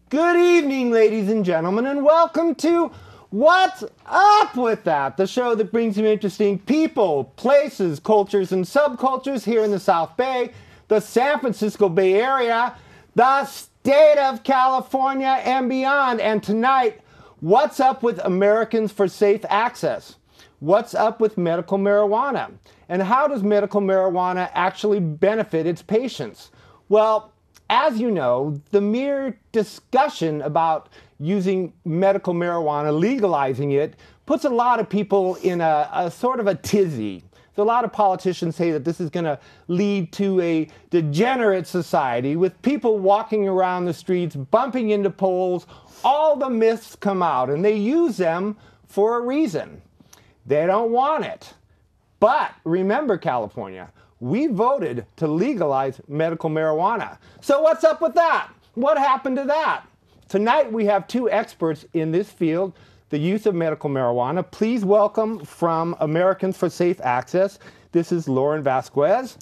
Good evening, ladies and gentlemen, and welcome to What's Up With That, the show that brings you interesting people, places, cultures, and subcultures here in the South Bay, the San Francisco Bay Area, the state of California, and beyond. And tonight, what's up with Americans for Safe Access? What's up with medical marijuana? And how does medical marijuana actually benefit its patients? Well, as you know, the mere discussion about using medical marijuana, legalizing it, puts a lot of people in a sort of a tizzy. So a lot of politicians say that this is going to lead to a degenerate society with people walking around the streets, bumping into poles. All the myths come out, and they use them for a reason. They don't want it. But remember, California, we voted to legalize medical marijuana. So what's up with that? What happened to that? Tonight we have two experts in this field, the use of medical marijuana. Please welcome from Americans for Safe Access. This is Lauren Vasquez.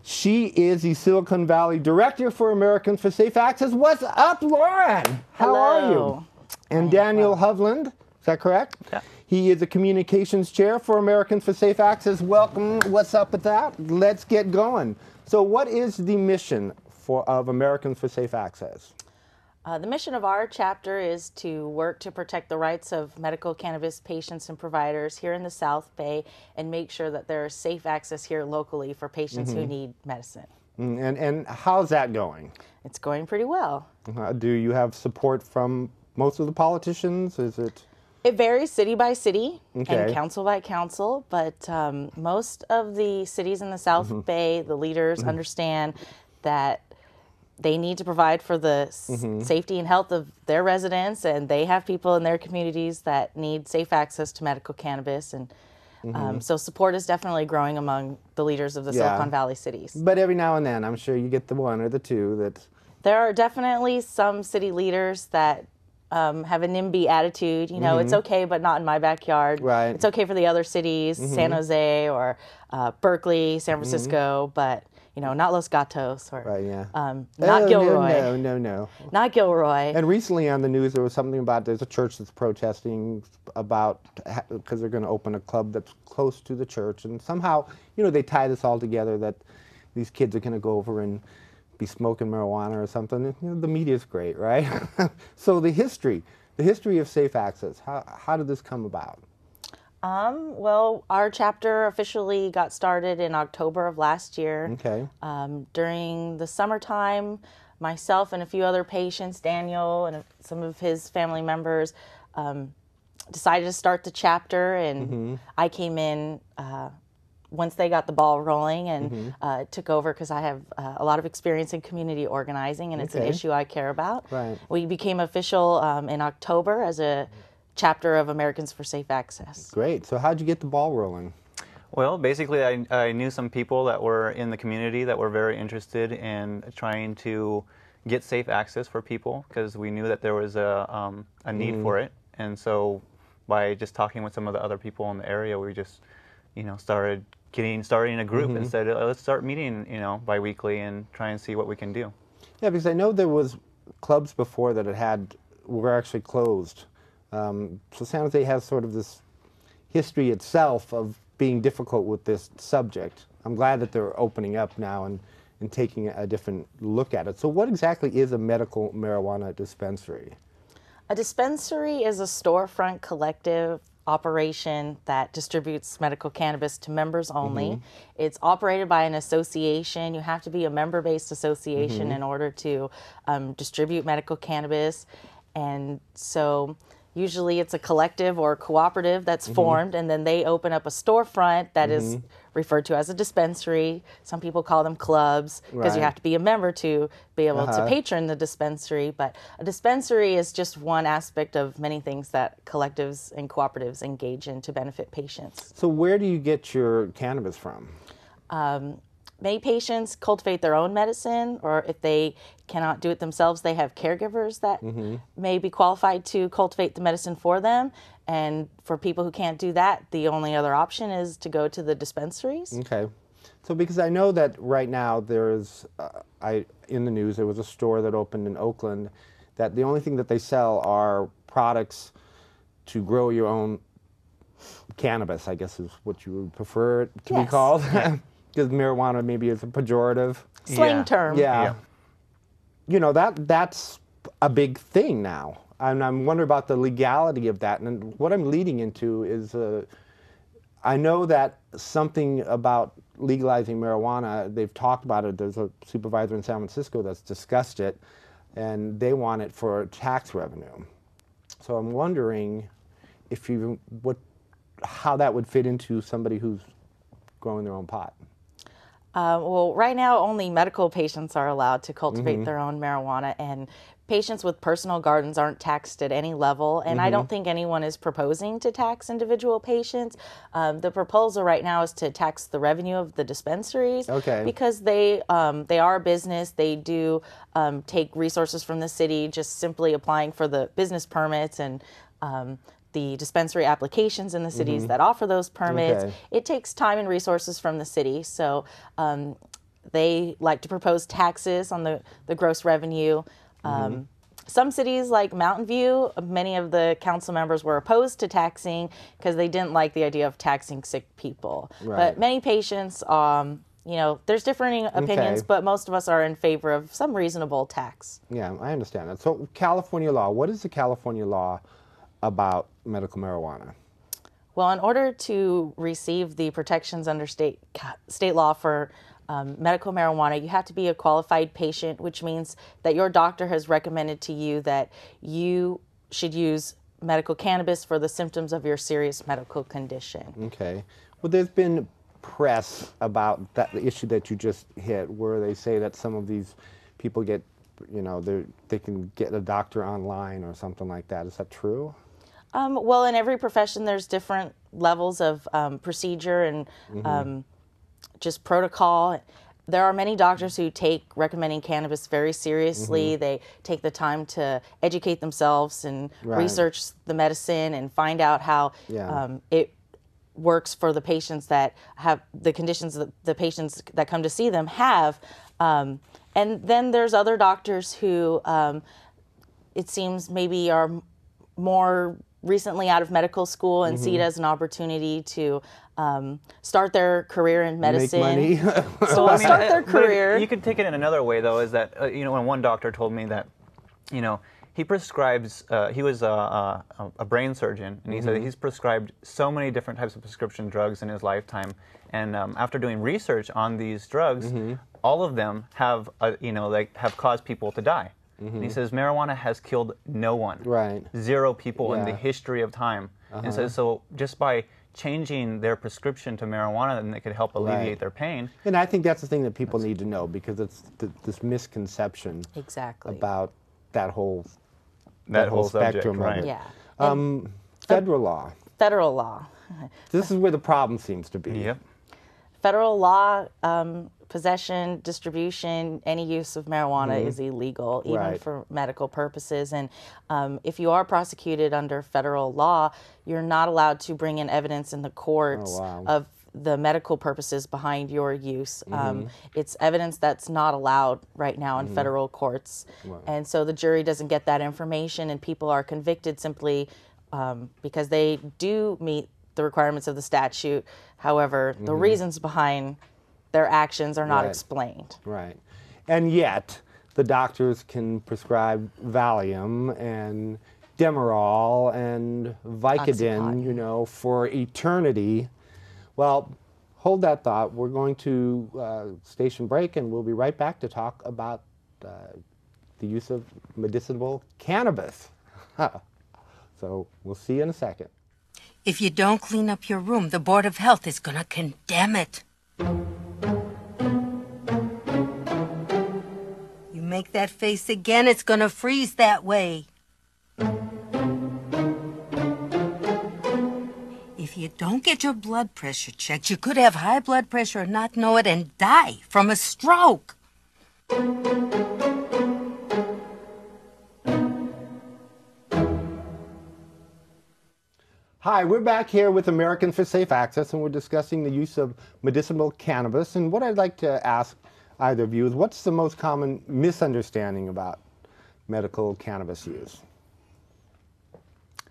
She is the Silicon Valley Director for Americans for Safe Access. What's up, Lauren? How are you? And Daniel Hovland, is that correct? Yeah. He is the Communications Chair for Americans for Safe Access. Welcome. What's up with that? Let's get going. So what is the mission of Americans for Safe Access? The mission of our chapter is to work to protect the rights of medical cannabis patients and providers here in the South Bay and make sure that there is safe access here locally for patients who need medicine. And how's that going? It's going pretty well. Do you have support from most of the politicians? Is it? It varies city by city and Okay. council by council, but most of the cities in the South Bay, the leaders understand that they need to provide for the safety and health of their residents, and they have people in their communities that need safe access to medical cannabis. And so support is definitely growing among the leaders of the Silicon Valley cities. But every now and then, I'm sure you get the one or the two that... There are definitely some city leaders that have a NIMBY attitude. You know, it's okay, but not in my backyard. Right. It's okay for the other cities, San Jose or Berkeley, San Francisco, but, you know, not Los Gatos or Right, yeah. not Gilroy. No. Not Gilroy. And recently on the news, there was something about there's a church that's protesting about because they're going to open a club that's close to the church, and somehow, you know, they tie this all together that these kids are going to go over and be smoking marijuana or something. You know, the media's great, right? So the history of safe access. How did this come about? Well, our chapter officially got started in October of last year. Okay. During the summertime, myself and a few other patients, Daniel and some of his family members, decided to start the chapter, and I came in once they got the ball rolling and took over because I have a lot of experience in community organizing, and it's an issue I care about. Right. We became official in October as a chapter of Americans for Safe Access. Great. So how'd you get the ball rolling? Well, basically, I knew some people that were in the community that were very interested in trying to get safe access for people because we knew that there was a need for it. And so by just talking with some of the other people in the area, we just, you know, starting a group and said, let's start meeting, you know, biweekly and try and see what we can do. Yeah, because I know there was clubs before that were actually closed. So San Jose has sort of this history itself of being difficult with this subject. I'm glad that they're opening up now and taking a different look at it. So what exactly is a medical marijuana dispensary? A dispensary is a storefront collective operation that distributes medical cannabis to members only. It's operated by an association. You have to be a member-based association in order to distribute medical cannabis. And so usually it's a collective or cooperative that's formed, and then they open up a storefront that is referred to as a dispensary. Some people call them clubs because you Right. have to be a member to be able to patron the dispensary. But a dispensary is just one aspect of many things that collectives and cooperatives engage in to benefit patients. So where do you get your cannabis from? Many patients cultivate their own medicine, or if they cannot do it themselves, they have caregivers that may be qualified to cultivate the medicine for them. And for people who can't do that, the only other option is to go to the dispensaries. Okay. So because I know that right now there's, in the news, there was a store that opened in Oakland that the only thing that they sell are products to grow your own cannabis, I guess is what you would prefer it to be Yes. called. Because marijuana maybe is a pejorative. Slang Yeah. term. Yeah. You know, that's a big thing now. And I'm wondering about the legality of that. And what I'm leading into is I know that something about legalizing marijuana, they've talked about it. There's a supervisor in San Francisco that's discussed it, and they want it for tax revenue. So I'm wondering if you how that would fit into somebody who's growing their own pot. Well, right now, only medical patients are allowed to cultivate their own marijuana, and patients with personal gardens aren't taxed at any level. And I don't think anyone is proposing to tax individual patients. The proposal right now is to tax the revenue of the dispensaries, Okay. because they are a business. They do take resources from the city, just simply applying for the business permits and the dispensary applications in the cities that offer those permits. Okay. It takes time and resources from the city, so they like to propose taxes on the gross revenue. Some cities like Mountain View, many of the council members were opposed to taxing because they didn't like the idea of taxing sick people. Right. But many patients, you know, there's differing opinions, Okay. but most of us are in favor of some reasonable tax. Yeah, I understand that. So California law, what is the California law about medical marijuana? Well, in order to receive the protections under state law for medical marijuana, you have to be a qualified patient, which means that your doctor has recommended to you that you should use medical cannabis for the symptoms of your serious medical condition. Okay. Well, there's been press about that, the issue that you just hit, where they say that some of these people get, you know, they can get a doctor online or something like that. Is that true? Well, in every profession, there's different levels of procedure and just protocol. There are many doctors who take recommending cannabis very seriously. They take the time to educate themselves and Right. research the medicine and find out how Yeah. it works for the patients that have the conditions that the patients that come to see them have. And then there's other doctors who it seems maybe are more recently out of medical school and see it as an opportunity to start their career in medicine. Make money. So start their but career. You could take it in another way, though, is that, you know, when one doctor told me that, you know, he prescribes, he was a brain surgeon, and he said he's prescribed so many different types of prescription drugs in his lifetime. And after doing research on these drugs, all of them have, you know, like have caused people to die. And he says marijuana has killed no one. Right. 0 people in the Yeah. history of time. And so just by changing their prescription to marijuana, then it could help alleviate Right. their pain. And I think that's the thing that people need to know, because it's this misconception Exactly. about that whole Subject, spectrum right. of it. Yeah. Federal law. Federal law. This is where the problem seems to be. Yep. Federal law, possession, distribution, any use of marijuana is illegal, even Right. for medical purposes. And if you are prosecuted under federal law, you're not allowed to bring in evidence in the courts Oh, wow. of the medical purposes behind your use. It's evidence that's not allowed right now in federal courts. And so the jury doesn't get that information, and people are convicted simply because they do meet the requirements of the statute. However, the reasons behind their actions are not Right. explained. Right. And yet, the doctors can prescribe Valium and Demerol and Vicodin, Oxycontin. you know, for eternity. Well, hold that thought. We're going to station break, and we'll be right back to talk about the use of medicinal cannabis. So we'll see you in a second. If you don't clean up your room, the Board of Health is gonna condemn it. You make that face again, it's gonna freeze that way. If you don't get your blood pressure checked, you could have high blood pressure and not know it and die from a stroke. Hi, we're back here with Americans for Safe Access, and we're discussing the use of medicinal cannabis. And what I'd like to ask either of you is, what's the most common misunderstanding about medical cannabis use?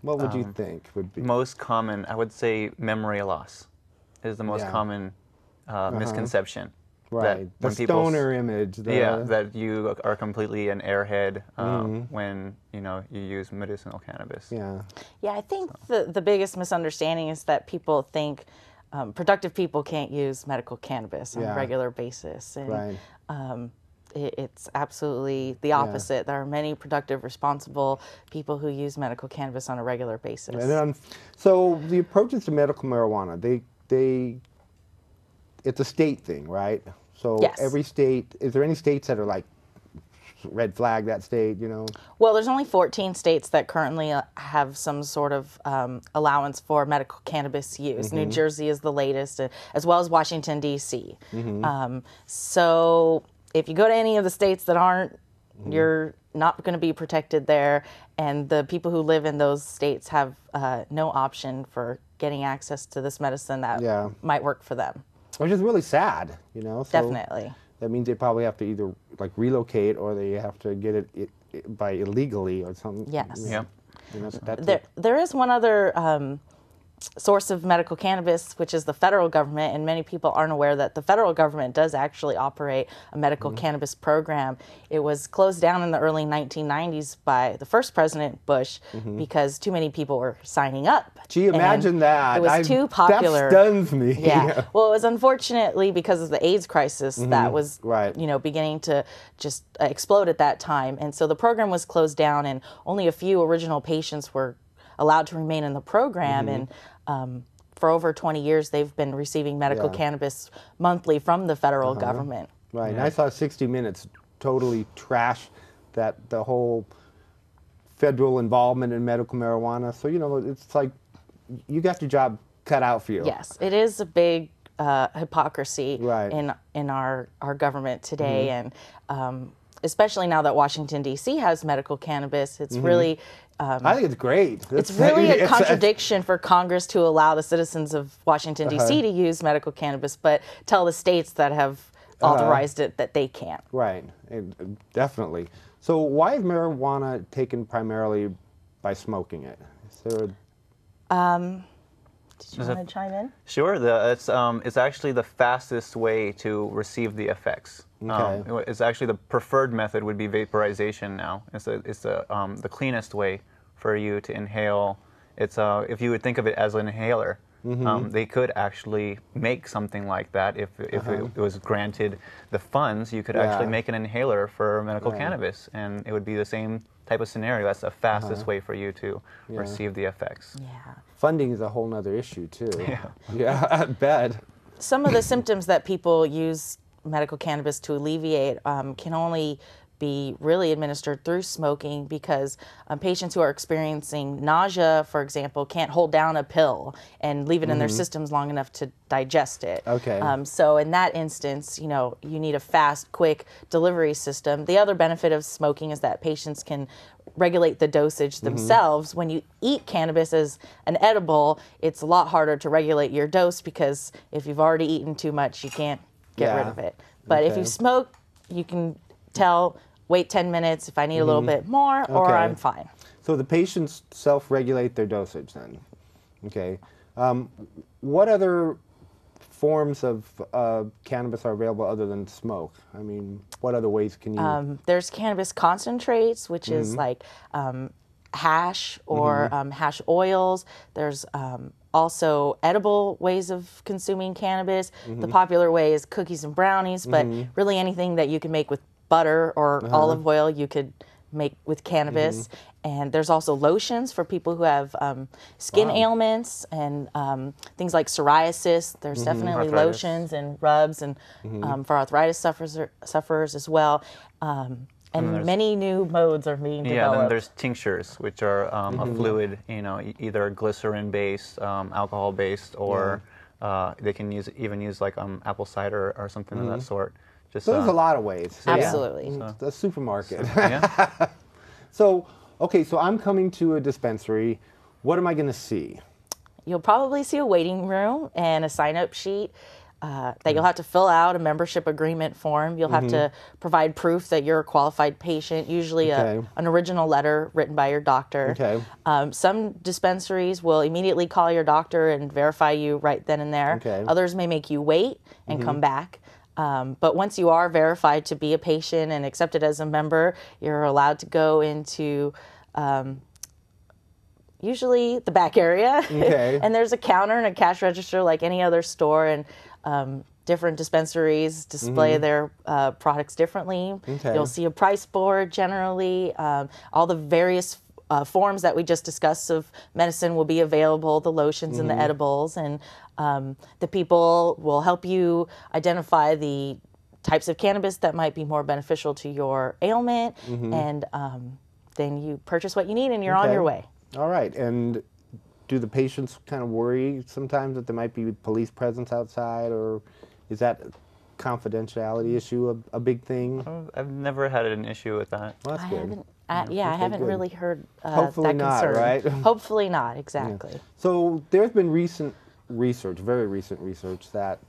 What would you think would be? Most common, I would say, memory loss is the most Yeah. common misconception. Right, the when people stoner image. that you are completely an airhead when you use medicinal cannabis. Yeah. Yeah, I think the biggest misunderstanding is that people think productive people can't use medical cannabis on Yeah. a regular basis. And, Right. it's absolutely the opposite. There are many productive, responsible people who use medical cannabis on a regular basis. And then, so the approaches to medical marijuana, it's a state thing, right? So Yes. every state, is there any states that are like red flag that state, Well, there's only 14 states that currently have some sort of allowance for medical cannabis use. New Jersey is the latest, as well as Washington, D.C. So if you go to any of the states that aren't, you're not going to be protected there. And the people who live in those states have no option for getting access to this medicine that Yeah. might work for them. Which is really sad, So Definitely. that means they probably have to either like relocate or they have to get it by illegally or something. Yes. Yeah. There is one other source of medical cannabis, which is the federal government, and many people aren't aware that the federal government does actually operate a medical cannabis program. It was closed down in the early 1990s by the first President Bush because too many people were signing up. Gee, imagine And that. It was too popular. That stuns me. Yeah. Well, it was unfortunately because of the AIDS crisis that was, Right. beginning to just explode at that time. And so the program was closed down and only a few original patients were allowed to remain in the program. And for over 20 years, they've been receiving medical Yeah. cannabis monthly from the federal government. Right. And I saw 60 Minutes totally trash the whole federal involvement in medical marijuana. So, it's like you got your job cut out for you. Yes, it is a big hypocrisy Right. in our government today. And especially now that Washington, D.C. has medical cannabis, it's really... I think it's great. It's really a contradiction for Congress to allow the citizens of Washington, D.C. to use medical cannabis, but tell the states that have authorized it that they can't. Right. Definitely. So why is marijuana taken primarily by smoking it? Is there Did you want to chime in? Sure. It's actually the fastest way to receive the effects. Okay. It's actually the preferred method would be vaporization now. It's the cleanest way for you to inhale. It's if you would think of it as an inhaler. They could actually make something like that if it was granted the funds. You could actually make an inhaler for medical cannabis, and it would be the same type of scenario. That's the fastest way for you to receive the effects. Yeah. funding is a whole nother issue too. Yeah. Yeah, I bet. Some of the symptoms that people use medical cannabis to alleviate can only be really administered through smoking, because patients who are experiencing nausea, for example, can't hold down a pill and leave it in their systems long enough to digest it. Okay. So in that instance, you know, you need a fast, quick delivery system. The other benefit of smoking is that patients can regulate the dosage themselves. When you eat cannabis as an edible, it's a lot harder to regulate your dose, because if you've already eaten too much, you can't get rid of it. But if Okay. you smoke, you can tell, wait 10 minutes if I need a little bit more, or Okay. I'm fine. So the patients self-regulate their dosage then. Okay. What other forms of cannabis are available other than smoke? I mean, what other ways can you? There's cannabis concentrates, which is like hash or hash oils. There's also edible ways of consuming cannabis. The popular way is cookies and brownies, but really anything that you can make with butter or olive oil, you could make with cannabis. And there's also lotions for people who have skin ailments and things like psoriasis. There's definitely Arthritis. lotions and rubs and for arthritis sufferers as well. And many new modes are being Yeah, developed. then there's tinctures, which are a fluid, you know, either glycerin-based, alcohol-based, or they can even use like apple cider or something of that sort. Just So there's a lot of ways. Absolutely. The supermarket. yeah. So, okay, so I'm coming to a dispensary. What am I going to see? You'll probably see a waiting room and a sign-up sheet. that you'll have to fill out a membership agreement form. You'll have to provide proof that you're a qualified patient, usually an original letter written by your doctor. Okay. Some dispensaries will immediately call your doctor and verify you right then and there. Okay. Others may make you wait and come back. But once you are verified to be a patient and accepted as a member, you're allowed to go into usually the back area. Okay. And there's a counter and a cash register like any other store, and different dispensaries display their products differently. Okay. You'll see a price board generally. All the various forms that we just discussed of medicine will be available, the lotions and the edibles, and the people will help you identify the types of cannabis that might be more beneficial to your ailment, and then you purchase what you need and you're on your way. All right. And do the patients kind of worry sometimes that there might be police presence outside, or is that confidentiality issue a big thing? I've never had an issue with that. Well, that's good. I haven't good. really heard Hopefully that not, concern. right? Hopefully not, exactly. So there's been recent research, very recent research, that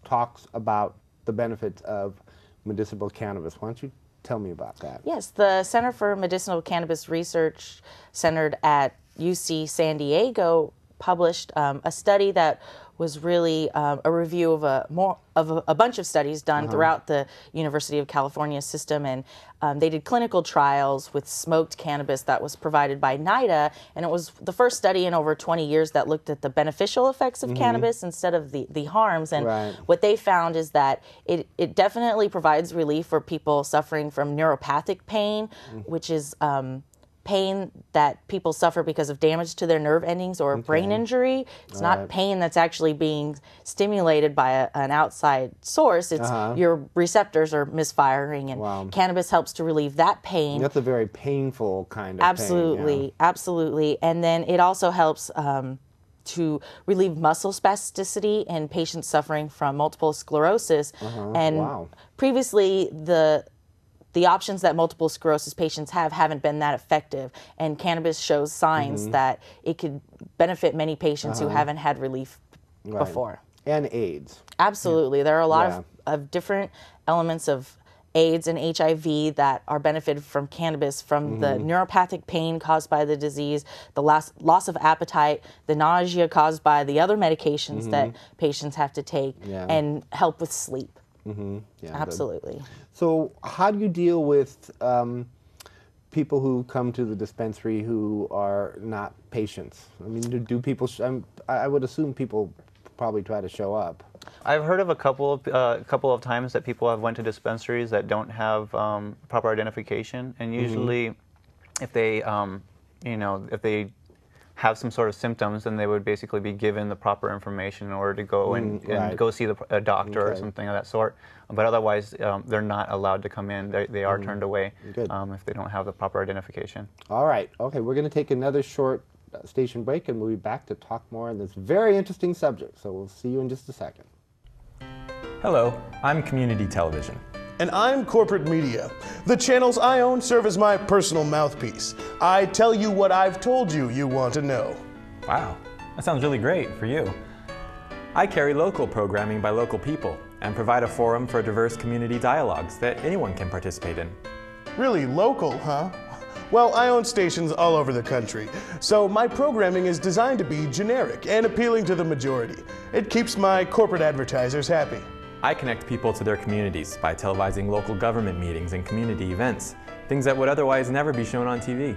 talks about the benefits of medicinal cannabis. Why don't you tell me about that? Yes, the Center for Medicinal Cannabis Research, centered at UC San Diego, published a study that was really a review of a bunch of studies done throughout the University of California system, and they did clinical trials with smoked cannabis that was provided by NIDA, and it was the first study in over 20 years that looked at the beneficial effects of cannabis instead of the harms. And what they found is that it definitely provides relief for people suffering from neuropathic pain, which is pain that people suffer because of damage to their nerve endings or brain injury. It's not pain that's actually being stimulated by an outside source. It's your receptors are misfiring, and cannabis helps to relieve that pain. That's a very painful kind of absolutely, pain. Absolutely. And then it also helps to relieve muscle spasticity in patients suffering from multiple sclerosis. And previously, the options that multiple sclerosis patients haven't been that effective, and cannabis shows signs that it could benefit many patients who haven't had relief before. And AIDS. Absolutely. There are a lot of different elements of AIDS and HIV that are benefited from cannabis, from the neuropathic pain caused by the disease, the loss of appetite, the nausea caused by the other medications that patients have to take, and help with sleep. Absolutely. So how do you deal with people who come to the dispensary who are not patients? I mean, do people, I would assume people probably try to show up. I've heard of a couple of times that people have went to dispensaries that don't have proper identification, and usually if they, if they have some sort of symptoms, then they would basically be given the proper information in order to go and go see a doctor or something of that sort. But otherwise, they're not allowed to come in. They are turned away if they don't have the proper identification. All right. Okay, we're going to take another short station break, and we'll be back to talk more on this very interesting subject. So we'll see you in just a second. Hello, I'm Community Television. And I'm Corporate Media. The channels I own serve as my personal mouthpiece. I tell you what I've told you you want to know. Wow, that sounds really great for you. I carry local programming by local people and provide a forum for diverse community dialogues that anyone can participate in. Really local, huh? Well, I own stations all over the country, so my programming is designed to be generic and appealing to the majority. It keeps my corporate advertisers happy. I connect people to their communities by televising local government meetings and community events, things that would otherwise never be shown on TV.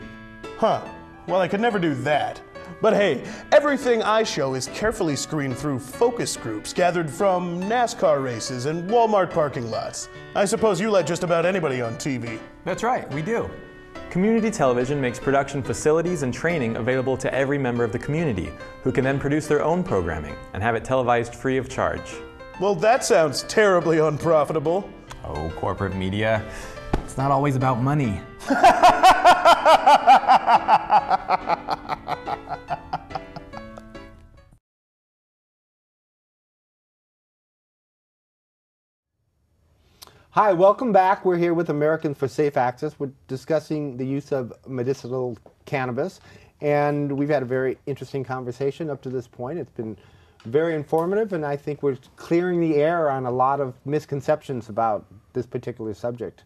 Huh. Well, I could never do that. But hey, everything I show is carefully screened through focus groups gathered from NASCAR races and Walmart parking lots. I suppose you let just about anybody on TV. That's right, we do. Community television makes production facilities and training available to every member of the community, who can then produce their own programming and have it televised free of charge. Well, that sounds terribly unprofitable. Oh, corporate media. It's not always about money. Hi, welcome back. We're here with Americans for Safe Access. We're discussing the use of medicinal cannabis, and we've had a very interesting conversation up to this point. It's been very informative, and I think we're clearing the air on a lot of misconceptions about this particular subject.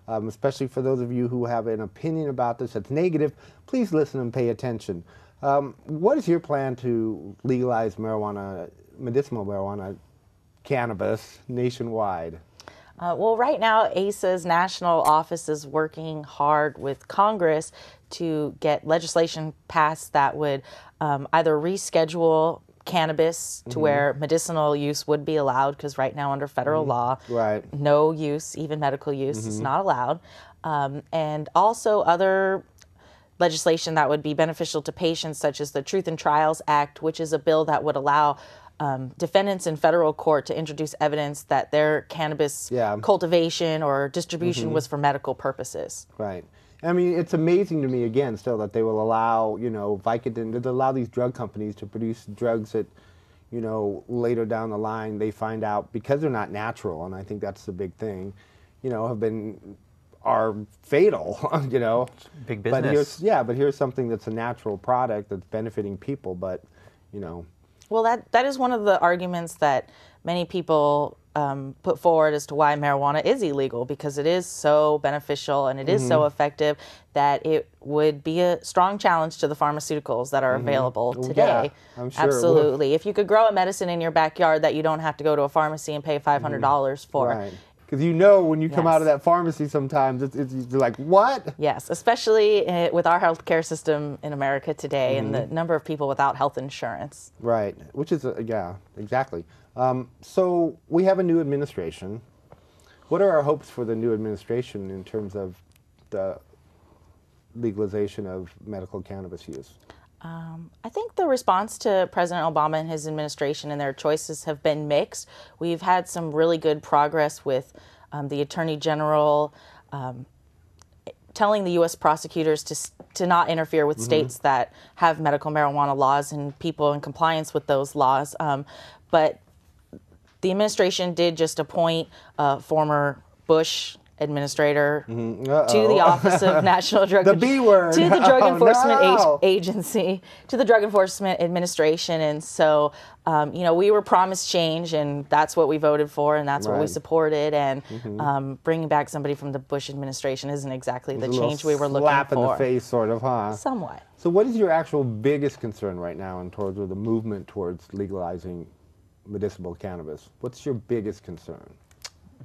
Especially for those of you who have an opinion about this that's negative, please listen and pay attention. What is your plan to legalize marijuana, medicinal marijuana, cannabis nationwide? Well, right now, ASA's national office is working hard with Congress to get legislation passed that would either reschedule cannabis to where medicinal use would be allowed, because right now under federal law, no use, even medical use, is not allowed. And also other legislation that would be beneficial to patients, such as the Truth in Trials Act, which is a bill that would allow defendants in federal court to introduce evidence that their cannabis cultivation or distribution was for medical purposes. Right. I mean, it's amazing to me, again, still, that they will allow, you know, Vicodin, they allow these drug companies to produce drugs that, you know, later down the line they find out, because they're not natural, and I think that's the big thing, you know, are fatal, you know. Big business. But here's something that's a natural product that's benefiting people, but, you know. Well, that is one of the arguments that many people put forward as to why marijuana is illegal, because it is so beneficial and it is so effective that it would be a strong challenge to the pharmaceuticals that are available today. Yeah, I'm sure Absolutely. If you could grow a medicine in your backyard that you don't have to go to a pharmacy and pay $500 for. Right. Because you know when you come out of that pharmacy sometimes, you're like, what? Yes, especially with our healthcare system in America today and the number of people without health insurance. Right, which is, yeah, exactly. So we have a new administration. What are our hopes for the new administration in terms of the legalization of medical cannabis use? I think the response to President Obama and his administration and their choices have been mixed. We've had some really good progress with the Attorney General telling the U.S. prosecutors to not interfere with states that have medical marijuana laws and people in compliance with those laws. But the administration did just appoint a former Bush administrator to the Office of National Drug the B word. To the Drug Enforcement Agency, to the Drug Enforcement Administration. And so, you know, we were promised change, and that's what we voted for, and that's what we supported. And bringing back somebody from the Bush administration isn't exactly the change we were looking for. Slap in the face, sort of, huh? Somewhat. So what is your actual biggest concern right now in terms of the movement towards legalizing medicinal cannabis? What's your biggest concern?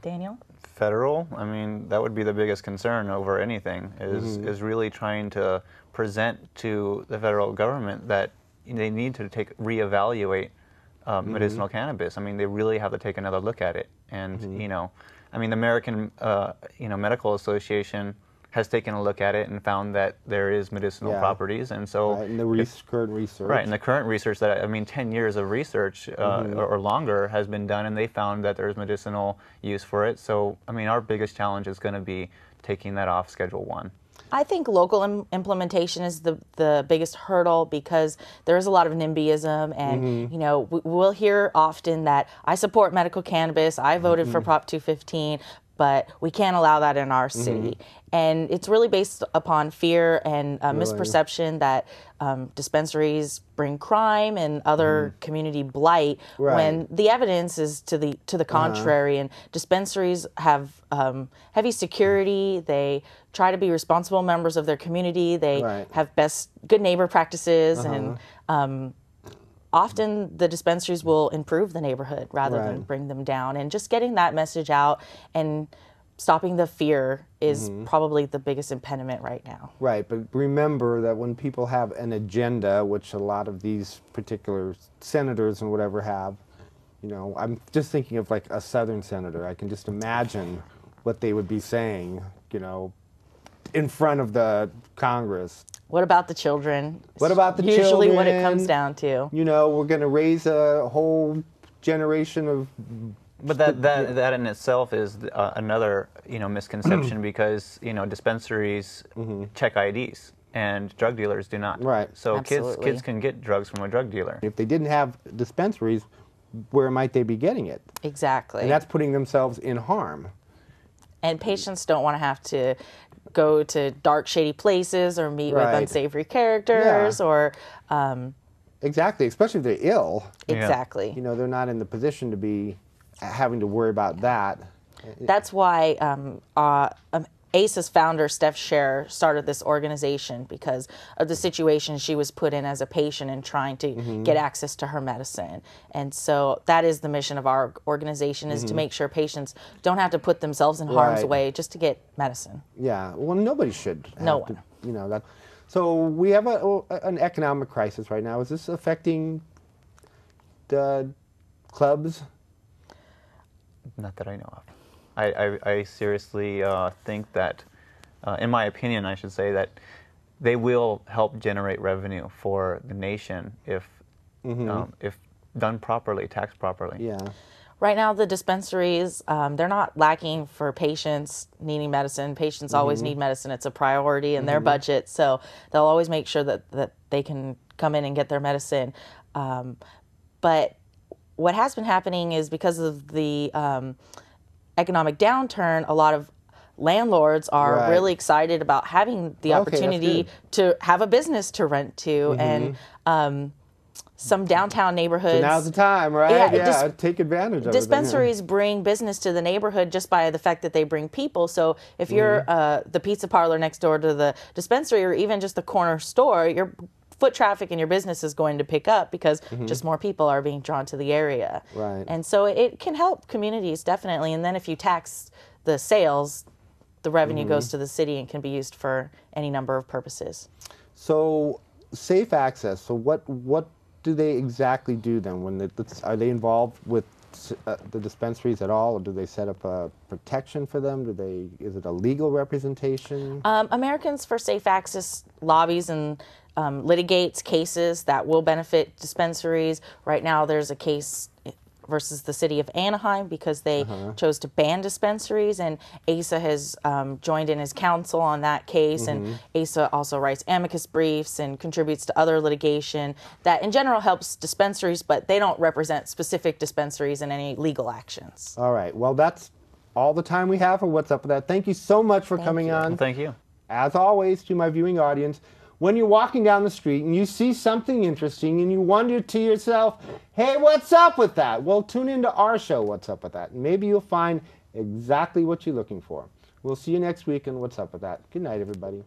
Daniel? Federal, I mean, that would be the biggest concern over anything, is really trying to present to the federal government that they need to reevaluate medicinal cannabis. I mean, they really have to take another look at it. And, you know, I mean, the American, Medical Association has taken a look at it and found that there is medicinal properties, and so and the current research. Right, and the current research 10 years of research or longer has been done, and they found that there's medicinal use for it. So, I mean, our biggest challenge is going to be taking that off Schedule 1. I think local implementation is the biggest hurdle, because there is a lot of NIMBYism, and you know, we'll hear often that I support medical cannabis, I voted for Prop 215, but we can't allow that in our city. And it's really based upon fear and misperception that dispensaries bring crime and other community blight, when the evidence is to the contrary. And dispensaries have heavy security. They try to be responsible members of their community. They have good neighbor practices, and often the dispensaries will improve the neighborhood rather than bring them down. And just getting that message out and stopping the fear is probably the biggest impediment right now. Right, but remember that when people have an agenda, which a lot of these particular senators and whatever have, you know, I'm just thinking of like a Southern senator. I can just imagine what they would be saying, you know, in front of the Congress. What about the children? What about the children? Usually what it comes down to. You know, we're going to raise a whole generation of... But that in itself is another, you know, misconception, because, you know, dispensaries check IDs and drug dealers do not. Right. So kids can get drugs from a drug dealer. If they didn't have dispensaries, where might they be getting it? Exactly. And that's putting themselves in harm. And patients don't want to have to go to dark, shady places or meet with unsavory characters or Exactly, especially if they're ill. Exactly. You know, they're not in the position to be having to worry about that. That's why ACE's founder, Steph Scher, started this organization because of the situation she was put in as a patient and trying to get access to her medicine. And so that is the mission of our organization, is to make sure patients don't have to put themselves in harm's way just to get medicine. Yeah, well, nobody should have No to, one. you know, that. So we have an economic crisis right now. Is this affecting the clubs? Not that I know of. I seriously think that, in my opinion, I should say, that they will help generate revenue for the nation if done properly, taxed properly. Yeah. Right now, the dispensaries, they're not lacking for patients needing medicine. Patients always need medicine. It's a priority in their budget, so they'll always make sure that they can come in and get their medicine. But what has been happening is, because of the economic downturn, a lot of landlords are really excited about having the opportunity to have a business to rent to, and some downtown neighborhoods. So now's the time, right? Yeah, take advantage of dispensaries bring business to the neighborhood just by the fact that they bring people. So if you're the pizza parlor next door to the dispensary, or even just the corner store, your foot traffic in your business is going to pick up because just more people are being drawn to the area. Right. And so it can help communities, definitely. And then if you tax the sales, the revenue goes to the city and can be used for any number of purposes. So safe access. So what do they exactly do then? When are they involved with the dispensaries at all, or do they set up a protection for them? Is it a legal representation? Americans for Safe Access lobbies and litigates cases that will benefit dispensaries. Right now, there's a case versus the city of Anaheim because they chose to ban dispensaries, and ASA has joined in as counsel on that case, and ASA also writes amicus briefs and contributes to other litigation that in general helps dispensaries, but they don't represent specific dispensaries in any legal actions. All right, well, that's all the time we have for What's Up With That. Thank you so much for coming on. Well, thank you. As always, to my viewing audience, when you're walking down the street and you see something interesting and you wonder to yourself, hey, what's up with that? Well, tune into our show, What's Up With That, and maybe you'll find exactly what you're looking for. We'll see you next week on What's Up With That. Good night, everybody.